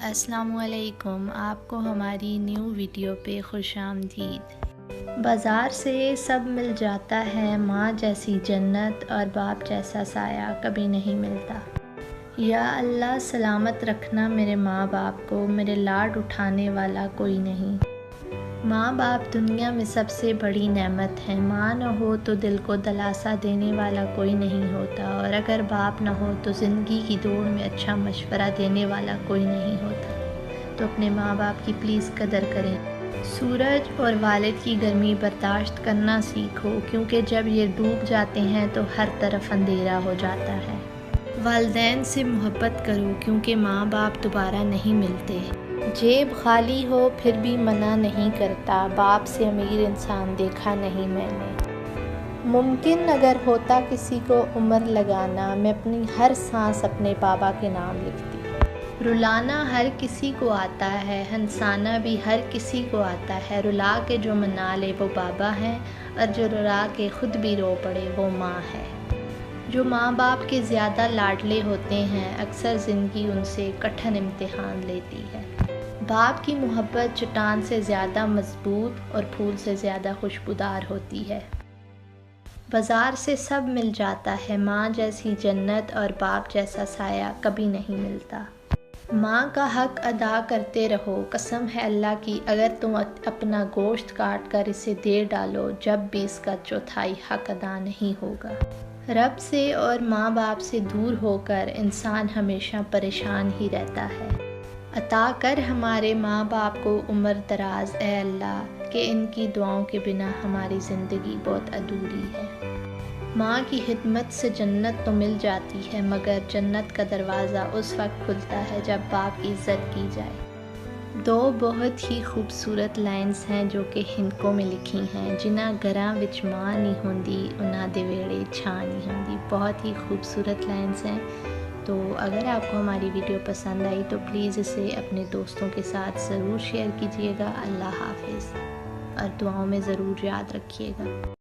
السلام علیکم، آپ کو ہماری نیو ویڈیو پہ خوش آمدید۔ بازار سے سب مل جاتا ہے، ماں جیسی جنت اور باپ جیسا سایہ کبھی نہیں ملتا۔ یا اللہ سلامت رکھنا میرے ماں باپ کو، میرے لاڈ اٹھانے والا کوئی نہیں۔ ماں باپ دنیا میں سب سے بڑی نعمت ہے۔ ماں نہ ہو تو دل کو دلاسا دینے والا کوئی نہیں ہوتا، اور اگر باپ نہ ہو تو زندگی کی دوڑ میں اچھا مشورہ دینے والا کوئی نہیں ہوتا۔ تو اپنے ماں باپ کی پلیز قدر کریں۔ سورج اور والد کی گرمی برداشت کرنا سیکھو، کیونکہ جب یہ ڈوب جاتے ہیں تو ہر طرف اندھیرا ہو جاتا ہے۔ والدین سے محبت کرو، کیونکہ ماں باپ دوبارہ نہیں ملتے۔ جیب خالی ہو پھر بھی منع نہیں کرتا، باپ سے امیر انسان دیکھا نہیں میں نے۔ ممکن اگر ہوتا کسی کو عمر لگانا، میں اپنی ہر سانس اپنے بابا کے نام لکھتی۔ رلانا ہر کسی کو آتا ہے، ہنسانا بھی ہر کسی کو آتا ہے۔ رلا کے جو منا لے وہ بابا ہیں، اور جو رلا کے خود بھی رو پڑے وہ ماں ہے۔ جو ماں باپ کے زیادہ لاڈلے ہوتے ہیں، اکثر زندگی ان سے کٹھن امتحان لیتی ہے۔ باپ کی محبت چٹان سے زیادہ مضبوط اور پھول سے زیادہ خوشبودار ہوتی ہے۔ بازار سے سب مل جاتا ہے، ماں جیسی جنت اور باپ جیسا سایہ کبھی نہیں ملتا۔ ماں کا حق ادا کرتے رہو، قسم ہے اللہ کی، اگر تم اپنا گوشت کاٹ کر اسے دے ڈالو، جب بھی اس کا چوتھائی حق ادا نہیں ہوگا۔ رب سے اور ماں باپ سے دور ہو کر انسان ہمیشہ پریشان ہی رہتا ہے۔ عطا کر ہمارے ماں باپ کو عمر دراز اے اللہ، کہ ان کی دعاؤں کے بنا ہماری زندگی بہت ادھوری ہے۔ ماں کی خدمت سے جنت تو مل جاتی ہے، مگر جنت کا دروازہ اس وقت کھلتا ہے جب باپ کی عزت کی جائے۔ دو بہت ہی خوبصورت لائنز ہیں جو کہ ہندکوں میں لکھی ہیں، جنہاں گھراں وچ ماں نہیں ہوندی، انہاں دے ویڑے چھاں نہیں ہوندی۔ بہت ہی خوبصورت لائنز ہیں۔ تو اگر آپ کو ہماری ویڈیو پسند آئی تو پلیز اسے اپنے دوستوں کے ساتھ ضرور شیئر کیجیے گا۔ اللہ حافظ، اور دعاؤں میں ضرور یاد رکھیے گا۔